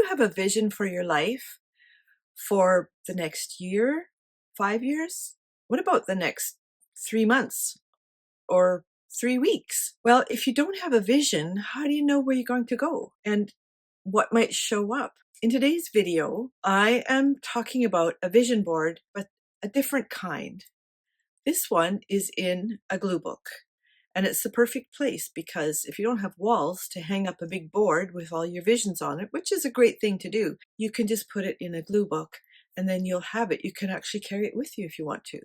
you have a vision for your life for the next year, 5 years? What about the next 3 months or 3 weeks? Well, if you don't have a vision, how do you know where you're going to go and what might show up? In today's video, I am talking about a vision board, but a different kind. This one is in a glue book. And it's the perfect place because if you don't have walls to hang up a big board with all your visions on it, which is a great thing to do, you can just put it in a glue book and then you'll have it. You can actually carry it with you if you want to.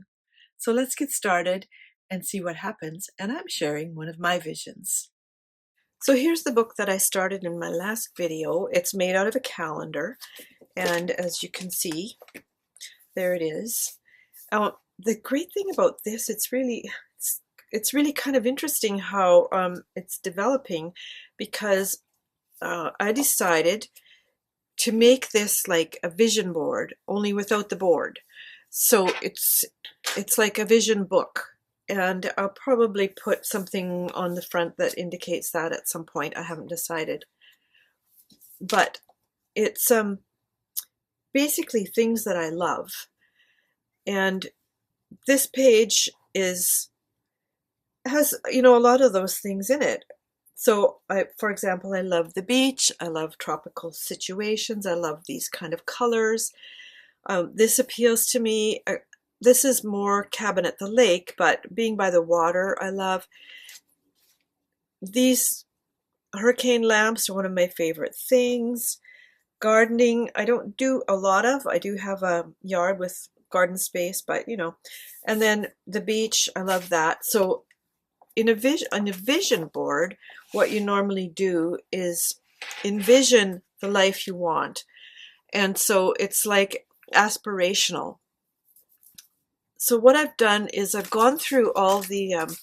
So let's get started and see what happens. And I'm sharing one of my visions. So here's the book that I started in my last video. It's made out of a calendar. And as you can see, there it is. The great thing about this, it's really kind of interesting how it's developing, because I decided to make this like a vision board, only without the board. So it's like a vision book, and I'll probably put something on the front that indicates that at some point. I haven't decided, but it's basically things that I love, and this page has, you know, a lot of those things in it. So for example, I love the beach, I love tropical situations, I love these kind of colors. This appeals to me. This is more cabin at the lake, but being by the water, I love. These hurricane lamps are one of my favorite things. Gardening, I don't do a lot of. I do have a yard with garden space, but you know. And then the beach, I love that. So on a vision board, what you normally do is envision the life you want. And so it's like aspirational. So what I've done is I've gone through all the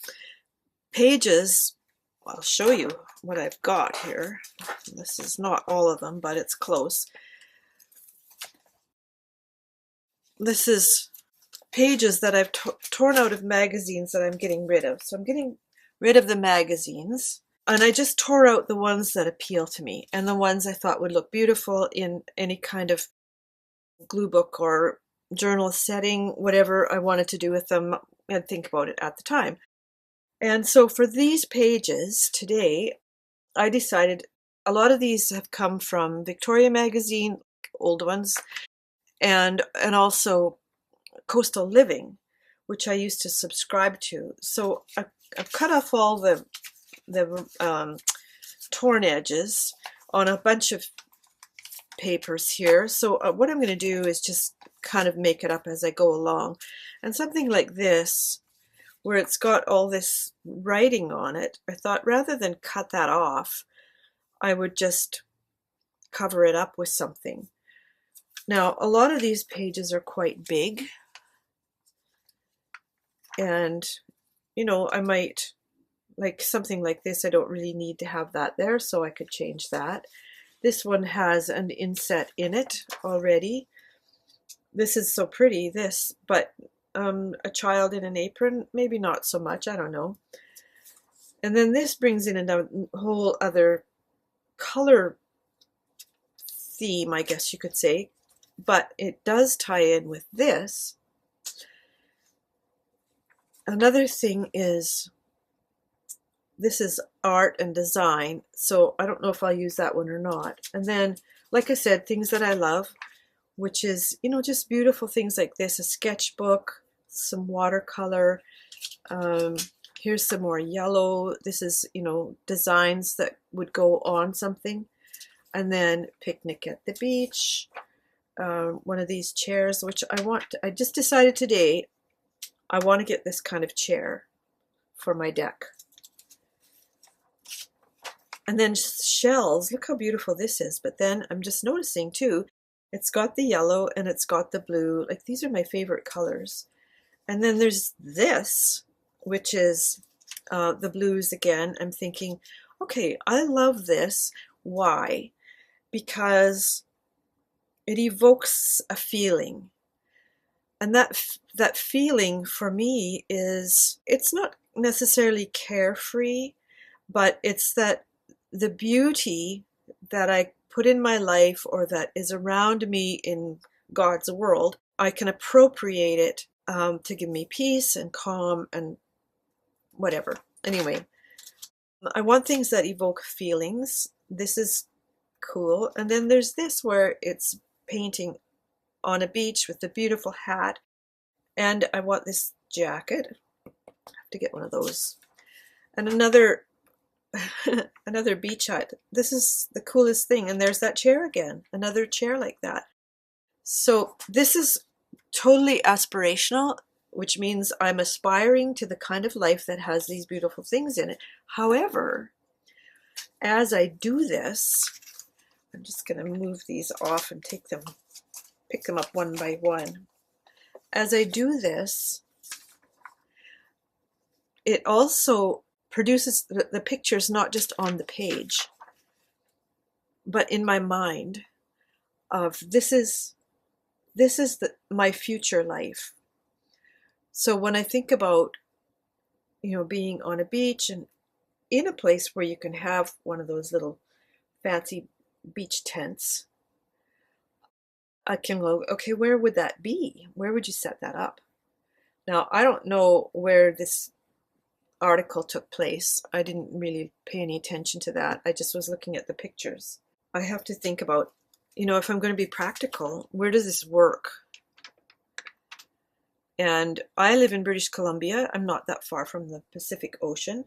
pages. I'll show you what I've got here. This is not all of them, but it's close. This is pages that I've torn out of magazines that I'm getting rid of. So I'm getting rid of the magazines, and I just tore out the ones that appeal to me and the ones I thought would look beautiful in any kind of glue book or journal setting, whatever I wanted to do with them, and think about it at the time. And so for these pages today, I decided a lot of these have come from Victoria magazine, old ones, and also Coastal Living, which I used to subscribe to. So I've cut off all the torn edges on a bunch of papers here. So what I'm going to do is just kind of make it up as I go along. And something like this, where it's got all this writing on it, I thought rather than cut that off, I would just cover it up with something. Now, a lot of these pages are quite big, and you know, I might, like something like this, I don't really need to have that there, so I could change that. This one has an inset in it already. This is so pretty, this, but a child in an apron, maybe not so much, I don't know. And then this brings in a whole other color theme, I guess you could say, but it does tie in with this. Another thing is, this is art and design, so I don't know if I'll use that one or not. And then, like I said, things that I love, which is, you know, just beautiful things like this, a sketchbook, some watercolor. Here's some more yellow. This is, you know, designs that would go on something. And then picnic at the beach, one of these chairs, which I just decided today, I want to get this kind of chair for my deck. And then shells, look how beautiful this is. But then I'm just noticing too, it's got the yellow and it's got the blue. Like, these are my favorite colors. And then there's this, which is the blues again. I'm thinking, okay, I love this. Why? Because it evokes a feeling. And that feeling for me is, it's not necessarily carefree, but it's that the beauty that I put in my life or that is around me in God's world, I can appropriate it to give me peace and calm and whatever. Anyway, I want things that evoke feelings. This is cool. And then there's this where it's painting on a beach with a beautiful hat. And I want this jacket. I have to get one of those. And another another beach hut. This is the coolest thing. And there's that chair again. Another chair like that. So this is totally aspirational, which means I'm aspiring to the kind of life that has these beautiful things in it. However, as I do this, I'm just going to move these off and pick them up one by one. As I do this, it also produces the pictures not just on the page, but in my mind of this is my future life. So when I think about, being on a beach and in a place where you can have one of those little fancy beach tents, I can go, okay, where would that be? Where would you set that up? Now, I don't know where this article took place. I didn't really pay any attention to that. I just was looking at the pictures. I have to think about, if I'm going to be practical, where does this work? And I live in British Columbia. I'm not that far from the Pacific Ocean,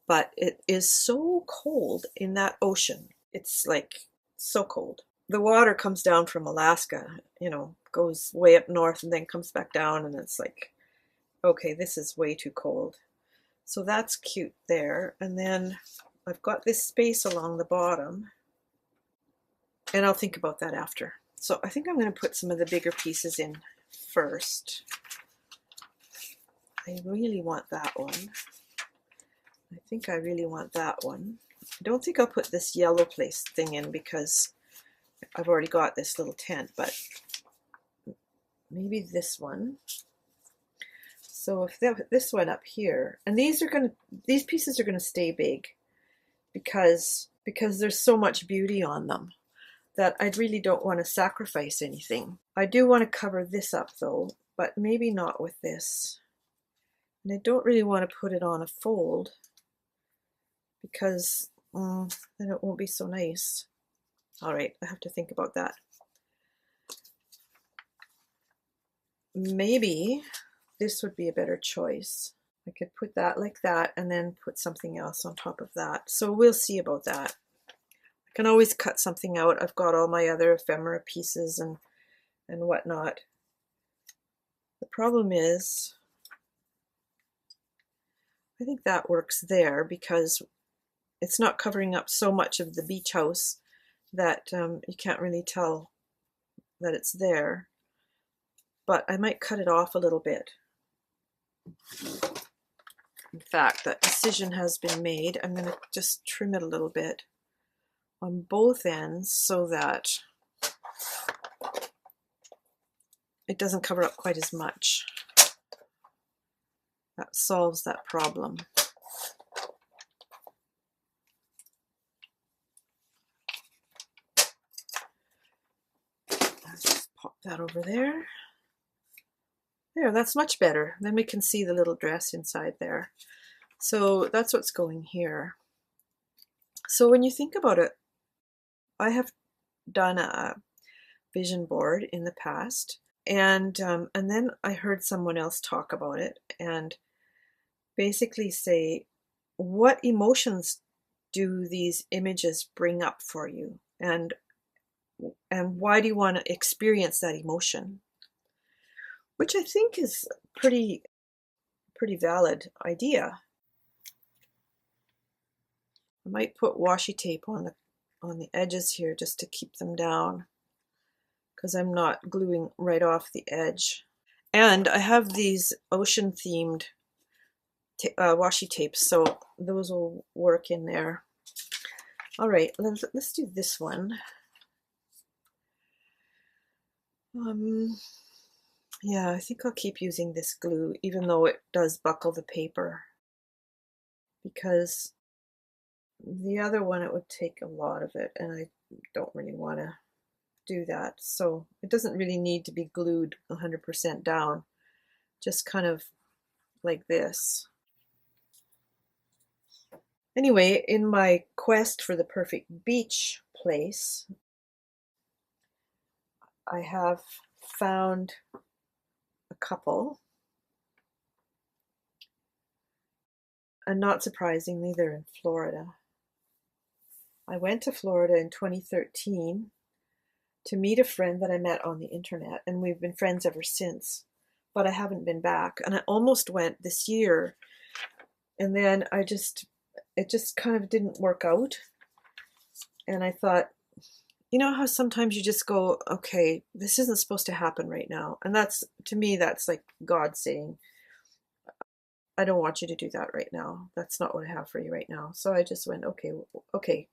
but it is so cold in that ocean. It's like so cold. The water comes down from Alaska, goes way up north and then comes back down, and it's like, okay, this is way too cold. So that's cute there. And then I've got this space along the bottom, and I'll think about that after. So I think I'm going to put some of the bigger pieces in first. I really want that one. I think I really want that one. I don't think I'll put this yellow place thing in because I've already got this little tent, but maybe this one. So if this one up here, and these pieces are going to stay big because there's so much beauty on them that I really don't want to sacrifice anything. I do want to cover this up though, but maybe not with this. And I don't really want to put it on a fold because then it won't be so nice. All right, I have to think about that. Maybe this would be a better choice. I could put that like that and then put something else on top of that. So we'll see about that. I can always cut something out. I've got all my other ephemera pieces and whatnot. The problem is, I think that works there because it's not covering up so much of the beach house that you can't really tell that it's there. But I might cut it off a little bit. In fact, that decision has been made. I'm going to just trim it a little bit on both ends so that it doesn't cover up quite as much. That solves that problem. I'll just pop that over there. There, that's much better. Then we can see the little dress inside there. So that's what's going here. So when you think about it, I have done a vision board in the past, and then I heard someone else talk about it and basically say, what emotions do these images bring up for you, and why do you want to experience that emotion? Which I think is a pretty valid idea. I might put washi tape on the edges here just to keep them down because I'm not gluing right off the edge. And I have these ocean themed washi tapes, so those will work in there. All right, let's do this one. Yeah, I think I'll keep using this glue, even though it does buckle the paper, because the other one, it would take a lot of it, and don't really want to do that. So it doesn't really need to be glued 100% down, just kind of like this. Anyway, in my quest for the perfect beach place, I have found a couple, and not surprisingly, they're in Florida. I went to Florida in 2013 to meet a friend that I met on the internet, and we've been friends ever since, but I haven't been back. And I almost went this year, and then it just kind of didn't work out. And I thought, you know how sometimes you just go, okay, this isn't supposed to happen right now. And that's, to me, that's like God saying, I don't want you to do that right now. That's not what I have for you right now. So I just went, okay, okay.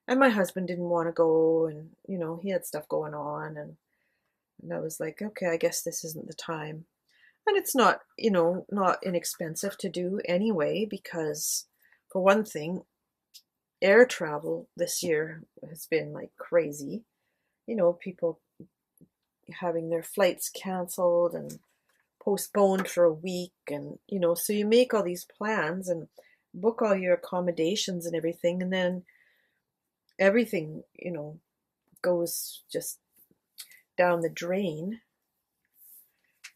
And my husband didn't want to go, and he had stuff going on, and I was like, okay, I guess this isn't the time. And it's not, not inexpensive to do anyway, because for one thing, air travel this year has been like crazy. People having their flights canceled and postponed for a week, and so you make all these plans and book all your accommodations and everything, and then everything goes just down the drain.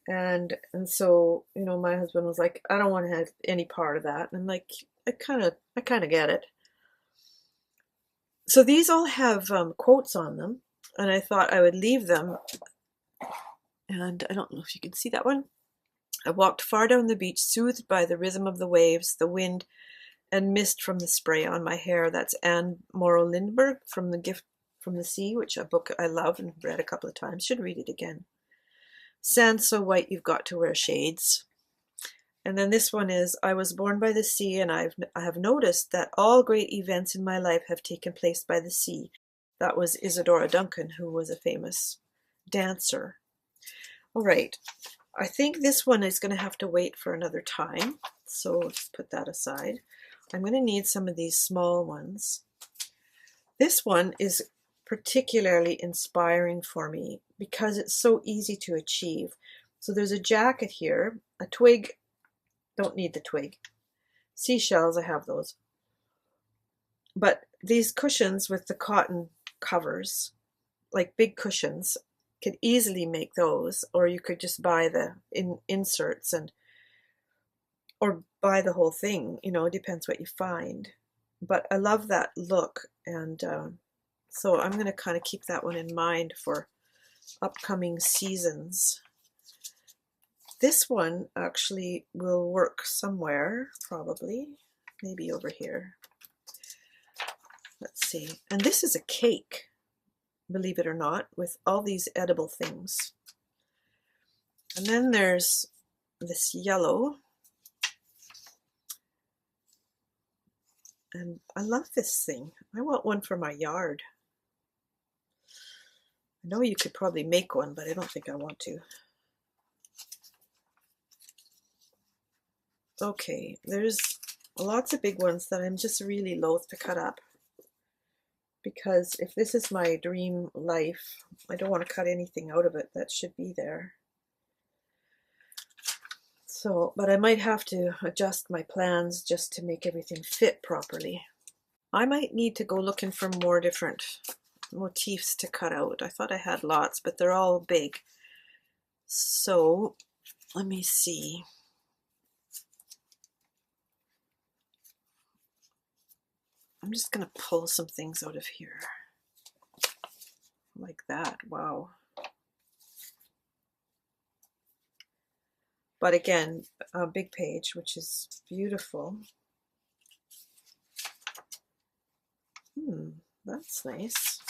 And so my husband was like, I don't want to have any part of that. And I'm like, I kind of get it. So these all have quotes on them, and I thought I would leave them. And I don't know if you can see that one. I walked far down the beach, soothed by the rhythm of the waves, the wind, and mist from the spray on my hair. That's Anne Morrow Lindbergh from The Gift from the Sea, which a book I love and read a couple of times. Should read it again. Sand so white you've got to wear shades. And then this one is, I was born by the sea, and I have noticed that all great events in my life have taken place by the sea. That was Isadora Duncan, who was a famous dancer. All right. I think this one is going to have to wait for another time. So let's put that aside. I'm going to need some of these small ones. This one is particularly inspiring for me because it's so easy to achieve. So there's a jacket here, a twig, don't need the twig. Seashells, I have those. But these cushions with the cotton covers, like big cushions, could easily make those, or you could just buy the inserts or buy the whole thing, it depends what you find. But I love that look, and so I'm going to kind of keep that one in mind for upcoming seasons. This one actually will work somewhere, probably, maybe over here. Let's see. And this is a cake, believe it or not, with all these edible things. And then there's this yellow. And I love this thing. I want one for my yard. I know you could probably make one, but I don't think I want to. Okay, there's lots of big ones that I'm just really loath to cut up, because if this is my dream life, I don't want to cut anything out of it that should be there. So, but I might have to adjust my plans just to make everything fit properly. I might need to go looking for more different motifs to cut out. I thought I had lots, but they're all big. So, let me see. I'm just going to pull some things out of here. Like that. Wow. But again, a big page, which is beautiful. That's nice.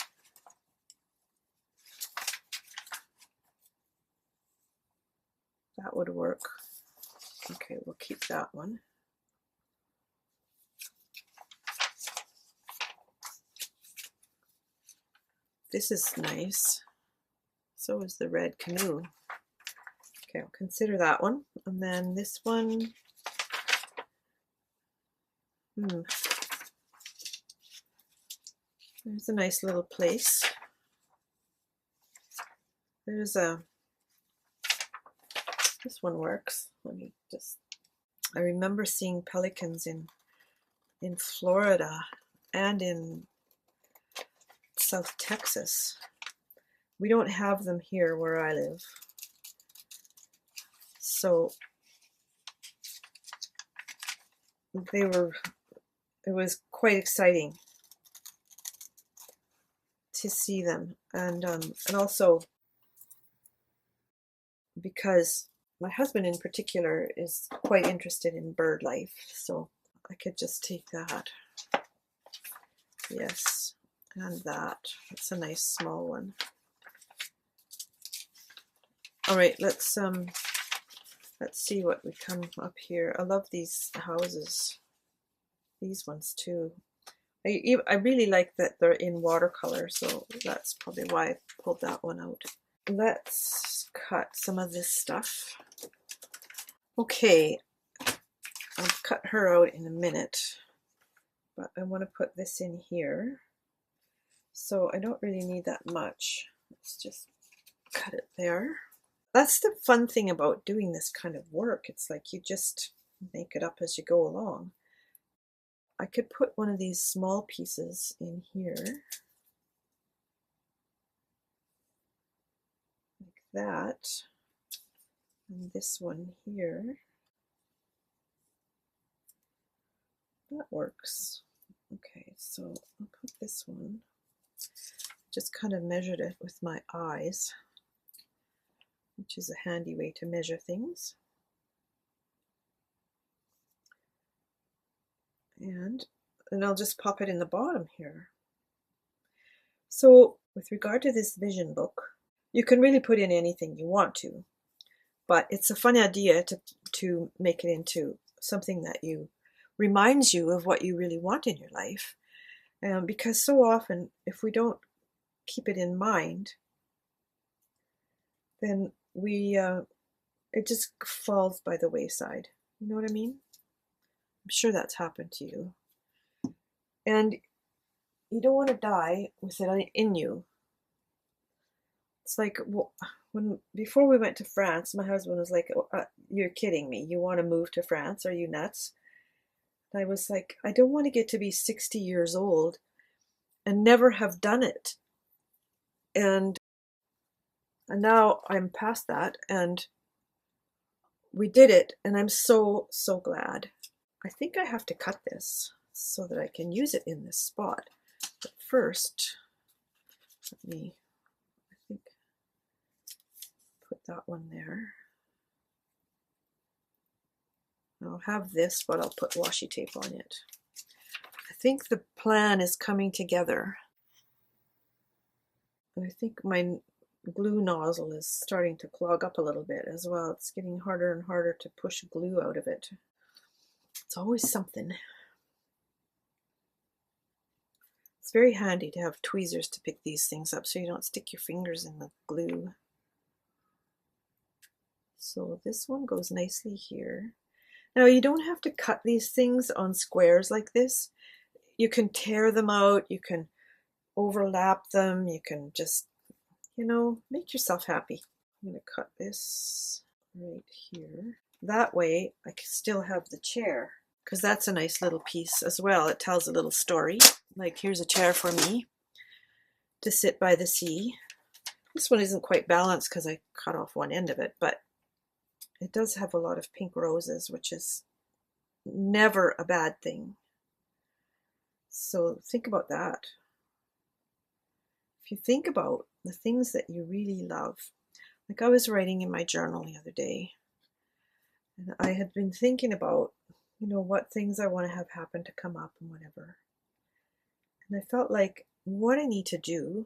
That would work. Okay, we'll keep that one. This is nice. So is the red canoe. Okay, I'll consider that one. And then this one. There's a nice little place. There's a, this one works. Let me just, I remember seeing pelicans in Florida and in South Texas. We don't have them here where I live. So it was quite exciting to see them, and also because my husband in particular is quite interested in bird life, so I could just take that. Yes, and that. It's a nice small one. All right, let's see what we come up here. I love these houses. These ones too. I really like that they're in watercolor, so that's probably why I pulled that one out. Let's cut some of this stuff. Okay, I'll cut her out in a minute, but I want to put this in here. So I don't really need that much. Let's just cut it there. That's the fun thing about doing this kind of work. It's like you just make it up as you go along. I could put one of these small pieces in here, like that, and this one here. That works. Okay, so I'll put this one. Just kind of measured it with my eyes, which is a handy way to measure things. And I'll just pop it in the bottom here. So with regard to this vision book, you can really put in anything you want to, but it's a fun idea to make it into something that reminds you of what you really want in your life. Because so often, if we don't keep it in mind, then it just falls by the wayside. You know what I mean? I'm sure that's happened to you. And you don't want to die with it in you. It's like before we went to France, my husband was like, "You're kidding me. You want to move to France? Are you nuts?" And I was like, I don't want to get to be 60 years old and never have done it. And now I'm past that, and we did it, and I'm so, so glad. I think I have to cut this so that I can use it in this spot. But first, let me, I think, put that one there. I'll have this, but I'll put washi tape on it. I think the plan is coming together. I think my glue nozzle is starting to clog up a little bit as well. It's getting harder and harder to push glue out of it. It's always something. It's very handy to have tweezers to pick these things up so you don't stick your fingers in the glue. So this one goes nicely here. Now you don't have to cut these things on squares like this. You can tear them out, you can overlap them, you can just, make yourself happy. I'm going to cut this right here. That way I can still have the chair, because that's a nice little piece as well. It tells a little story. Like, here's a chair for me to sit by the sea. This one isn't quite balanced because I cut off one end of it, but it does have a lot of pink roses, which is never a bad thing. So think about that. If you think about the things that you really love, like I was writing in my journal the other day, and I had been thinking about, what things I want to have happen to come up and whatever. And I felt like what I need to do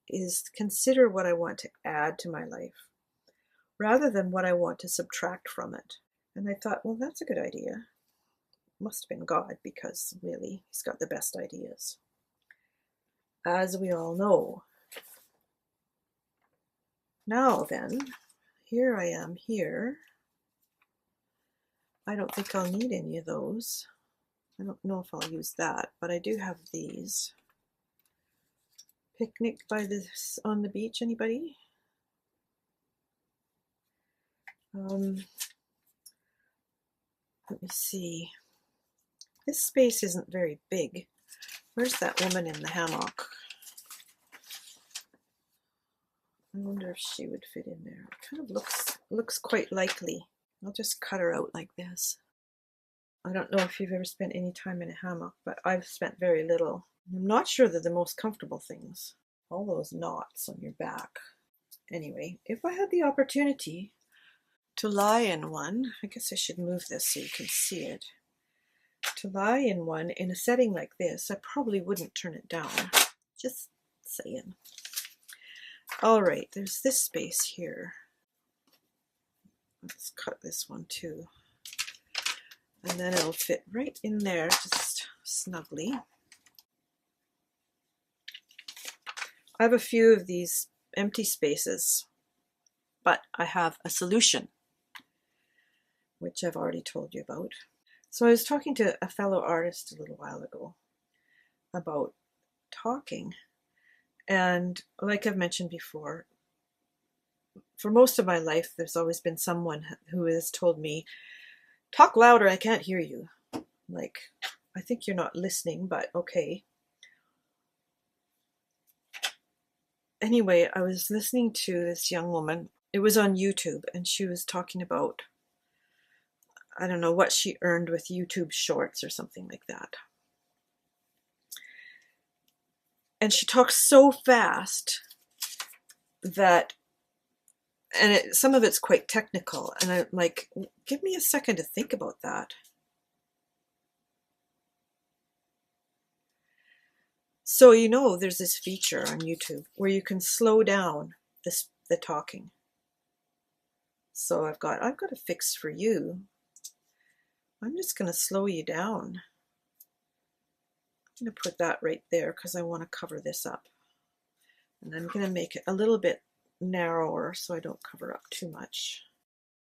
is consider what I want to add to my life rather than what I want to subtract from it. And I thought, well, that's a good idea. Must have been God, because really, he's got the best ideas, as we all know. Now then, here I am here. I don't think I'll need any of those. I don't know if I'll use that, but I do have these. picnic by this on the beach? Anybody? Let me see. This space isn't very big. Where's that woman in the hammock? I wonder if she would fit in there. It kind of looks quite likely. I'll just cut her out like this. I don't know if you've ever spent any time in a hammock, but I've spent very little. I'm not sure they're the most comfortable things. All those knots on your back. Anyway, if I had the opportunity to lie in one, I guess I should move this so you can see it. To lie in one in a setting like this, I probably wouldn't turn it down. Just saying. All right, there's this space here. Let's cut this one too. And then it'll fit right in there, just snugly. I have a few of these empty spaces, but I have a solution, which I've already told you about. So I was talking to a fellow artist a little while ago about talking. And like I've mentioned before, for most of my life, there's always been someone who has told me, talk louder, I can't hear you. Like, I think you're not listening, but okay. Anyway, I was listening to this young woman. It was on YouTube, and she was talking about, I don't know what she earned with YouTube Shorts or something like that. And she talks so fast that, and some of it's quite technical, and I'm like, give me a second to think about that. So you know there's this feature on YouTube where you can slow down the talking. So I've got a fix for you. I'm just going to slow you down. I'm going to put that right there because I want to cover this up. And I'm going to make it a little bit narrower so I don't cover up too much.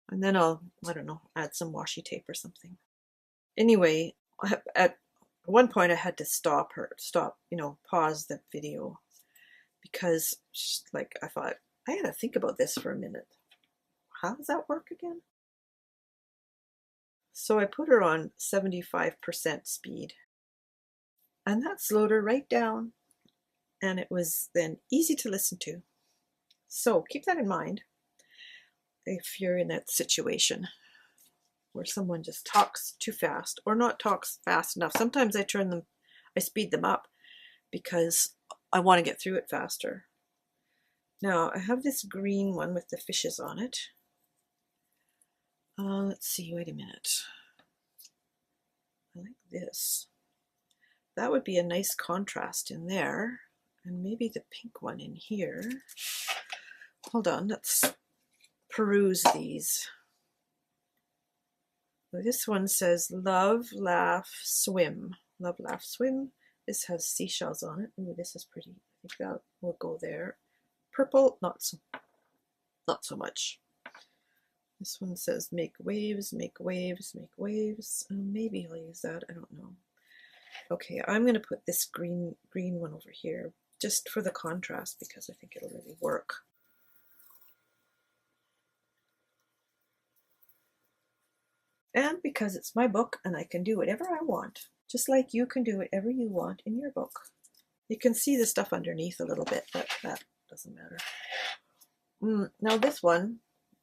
And then I don't know, add some washi tape or something. Anyway, at one point I had to pause the video because like I thought, I had to think about this for a minute. How does that work again? So I put her on 75% speed, and that slowed her right down, and it was then easy to listen to. So keep that in mind if you're in that situation where someone just talks too fast or not talks fast enough. Sometimes I speed them up because I want to get through it faster. Now I have this green one with the fishes on it. Let's see, wait a minute. I like this. That would be a nice contrast in there. And maybe the pink one in here. Hold on, let's peruse these. This one says love, laugh, swim. Love, laugh, swim. This has seashells on it. Ooh, this is pretty. I think that will go there. Purple, not so much. This one says make waves, make waves, make waves. Maybe I'll use that, I don't know. Okay, I'm going to put this green one over here just for the contrast because I think it'll really work. And because it's my book and I can do whatever I want, just like you can do whatever you want in your book. You can see the stuff underneath a little bit, but that doesn't matter. Now this one,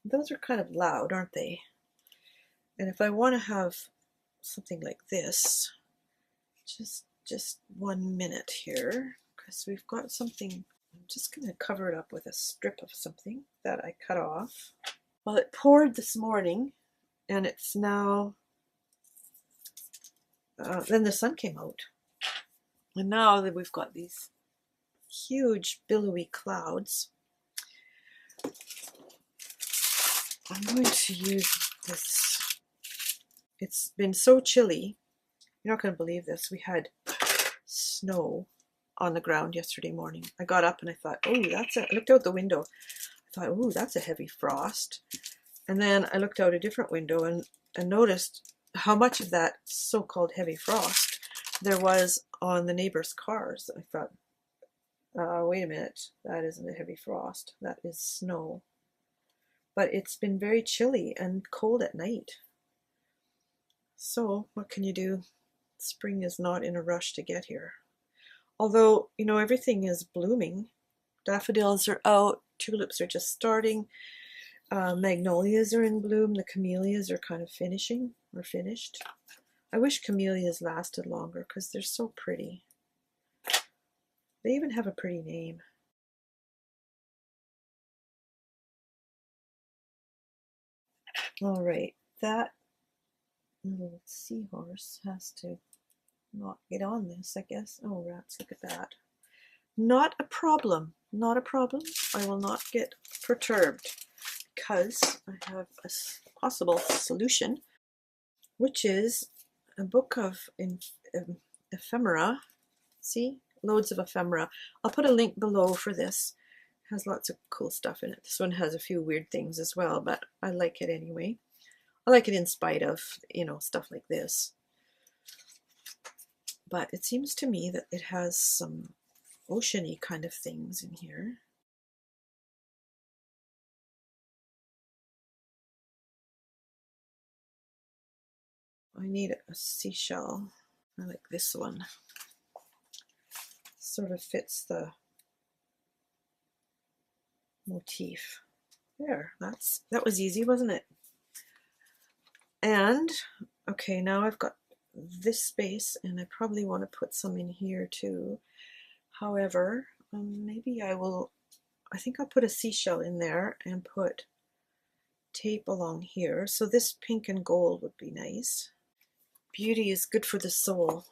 those are kind of loud, aren't they? And if I want to have something like this, just 1 minute here, because we've got something. I'm just going to cover it up with a strip of something that I cut off. Well, it poured this morning, and it's now, then the sun came out. And now that we've got these huge billowy clouds, I'm going to use this. It's been so chilly. You're not going to believe this. We had snow on the ground yesterday morning. I got up and I thought, oh, I looked out the window. I thought, oh, that's a heavy frost. And then I looked out a different window and noticed how much of that so-called heavy frost there was on the neighbors' cars. I thought, Wait a minute, that isn't a heavy frost, that is snow. But it's been very chilly and cold at night. So what can you do? Spring is not in a rush to get here. Although, you know, everything is blooming. Daffodils are out, tulips are just starting, magnolias are in bloom, the camellias are kind of finishing or finished. I wish camellias lasted longer because they're so pretty. They even have a pretty name. All right, that little seahorse has to not get on this, I guess. Oh, rats, look at that. Not a problem, not a problem. I will not get perturbed because I have a possible solution, which is a book of ephemera. See, loads of ephemera. I'll put a link below for this. It has lots of cool stuff in it. This one has a few weird things as well, but I like it anyway. I like it in spite of, you know, stuff like this. But it seems to me that it has some ocean-y kind of things in here. I need a seashell. I like this one. Sort of fits the motif. There, that was easy, wasn't it? And okay, now I've got this space and I probably want to put some in here too. However, maybe I think I'll put a seashell in there and put tape along here. So this pink and gold would be nice. Beauty is good for the soul.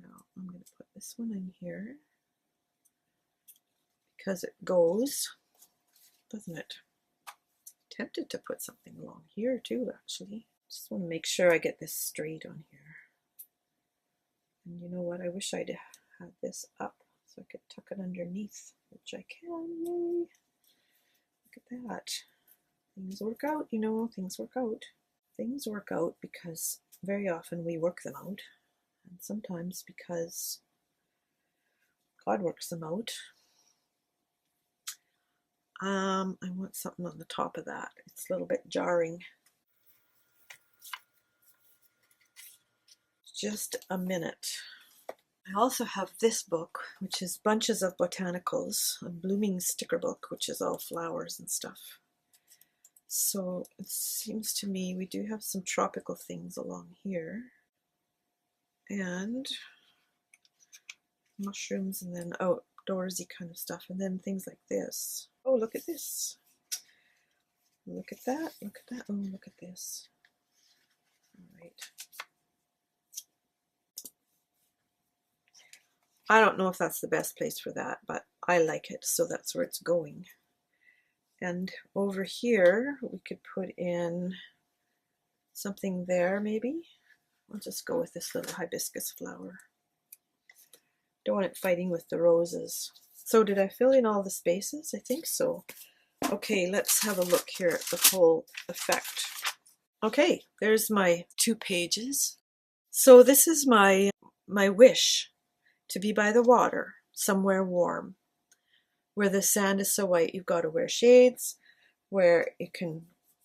Now I'm going to put this one in here because it goes, doesn't it? Tempted to put something along here too, actually. Just want to make sure I get this straight on here. And you know what? I wish I'd had this up so I could tuck it underneath, which I can. Yay! Look at that. Things work out, you know, things work out. Things work out because very often we work them out, and sometimes because God works them out. I want something on the top of that. It's a little bit jarring. Just a minute. I also have this book, which is Bunches of Botanicals, a blooming sticker book, which is all flowers and stuff. So it seems to me we do have some tropical things along here. And mushrooms, and then outdoorsy kind of stuff, and then things like this. Oh, look at this. Look at that. Look at that. Oh, look at this. All right. I don't know if that's the best place for that, but I like it, so that's where it's going. And over here, we could put in something there, maybe. I'll just go with this little hibiscus flower. Don't want it fighting with the roses. So did I fill in all the spaces? I think so. Okay, let's have a look here at the whole effect. Okay, there's my 2 pages. So this is my wish, to be by the water, somewhere warm, where the sand is so white you've got to wear shades, where you can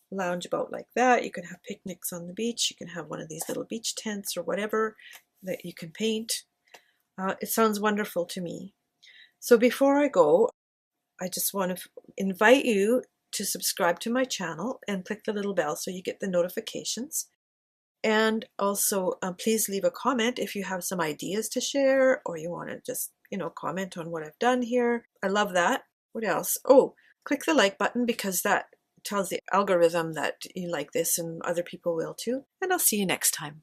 lounge about like that. You can have picnics on the beach. You can have one of these little beach tents or whatever that you can paint. It sounds wonderful to me. So before I go, I just want to invite you to subscribe to my channel and click the little bell so you get the notifications. And also, please leave a comment if you have some ideas to share, or you want to just, you know, comment on what I've done here. I love that. What else? Oh, click the like button because that tells the algorithm that you like this and other people will too. And I'll see you next time.